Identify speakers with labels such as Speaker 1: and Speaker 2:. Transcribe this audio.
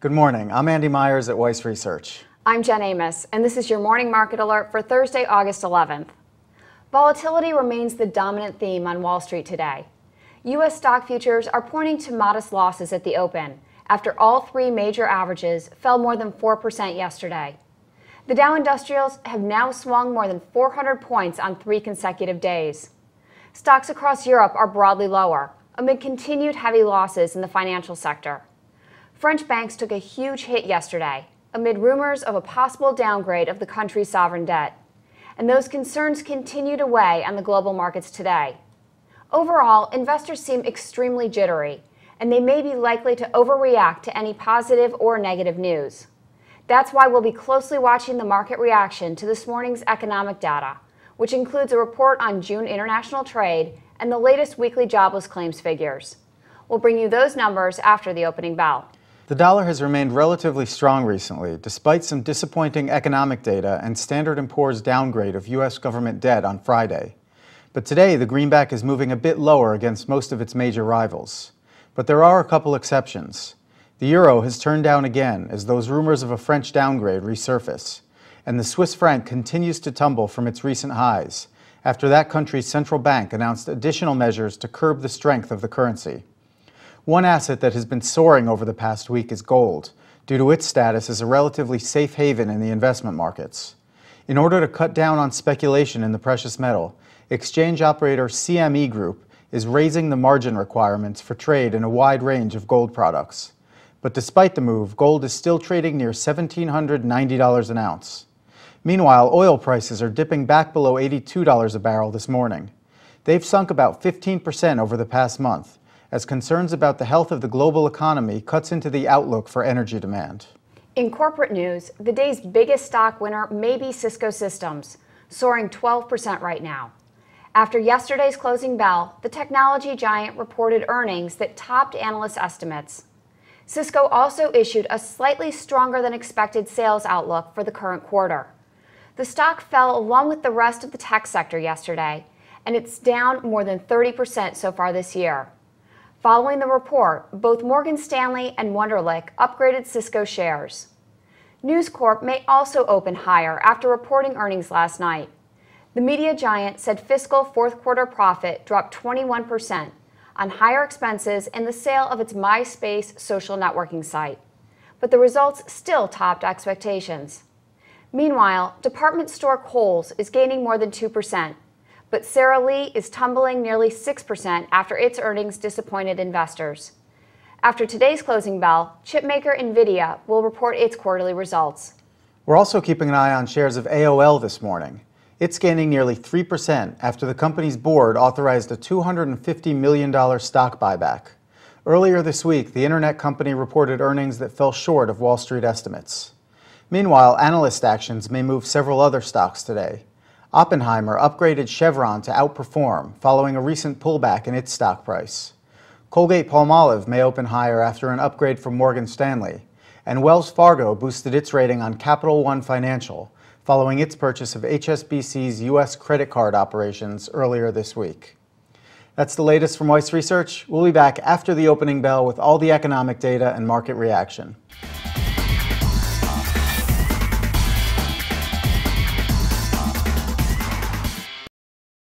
Speaker 1: Good morning. I'm Andy Myers at Weiss Research.
Speaker 2: I'm Jen Amos, and this is your morning market alert for Thursday, August 11th. Volatility remains the dominant theme on Wall Street today. U.S. stock futures are pointing to modest losses at the open, after all three major averages fell more than 4% yesterday. The Dow Industrials have now swung more than 400 points on 3 consecutive days. Stocks across Europe are broadly lower, amid continued heavy losses in the financial sector. French banks took a huge hit yesterday, amid rumors of a possible downgrade of the country's sovereign debt. And those concerns continue to weigh on the global markets today. Overall, investors seem extremely jittery, and they may be likely to overreact to any positive or negative news. That's why we'll be closely watching the market reaction to this morning's economic data, which includes a report on June international trade and the latest weekly jobless claims figures. We'll bring you those numbers after the opening bell.
Speaker 1: The dollar has remained relatively strong recently, despite some disappointing economic data and Standard & Poor's downgrade of U.S. government debt on Friday. But today, the greenback is moving a bit lower against most of its major rivals. But there are a couple exceptions. The euro has turned down again as those rumors of a French downgrade resurface, and the Swiss franc continues to tumble from its recent highs after that country's central bank announced additional measures to curb the strength of the currency. One asset that has been soaring over the past week is gold, due to its status as a relatively safe haven in the investment markets. In order to cut down on speculation in the precious metal, exchange operator CME Group is raising the margin requirements for trade in a wide range of gold products. But despite the move, gold is still trading near $1,790 an ounce. Meanwhile, oil prices are dipping back below $82 a barrel this morning. They've sunk about 15% over the past month, as concerns about the health of the global economy cuts into the outlook for energy demand.
Speaker 2: In corporate news, the day's biggest stock winner may be Cisco Systems, soaring 12% right now. After yesterday's closing bell, the technology giant reported earnings that topped analyst estimates. Cisco also issued a slightly stronger than expected sales outlook for the current quarter. The stock fell along with the rest of the tech sector yesterday, and it's down more than 30% so far this year. Following the report, both Morgan Stanley and Wunderlich upgraded Cisco shares. News Corp may also open higher after reporting earnings last night. The media giant said fiscal fourth quarter profit dropped 21% on higher expenses and the sale of its MySpace social networking site. But the results still topped expectations. Meanwhile, department store Kohl's is gaining more than 2%. But Sara Lee is tumbling nearly 6% after its earnings disappointed investors. After today's closing bell, chipmaker NVIDIA will report its quarterly results.
Speaker 1: We're also keeping an eye on shares of AOL this morning. It's gaining nearly 3% after the company's board authorized a $250 million stock buyback. Earlier this week, the internet company reported earnings that fell short of Wall Street estimates. Meanwhile, analyst actions may move several other stocks today. Oppenheimer upgraded Chevron to outperform following a recent pullback in its stock price. Colgate-Palmolive may open higher after an upgrade from Morgan Stanley, and Wells Fargo boosted its rating on Capital One Financial following its purchase of HSBC's U.S. credit card operations earlier this week. That's the latest from Weiss Research. We'll be back after the opening bell with all the economic data and market reaction.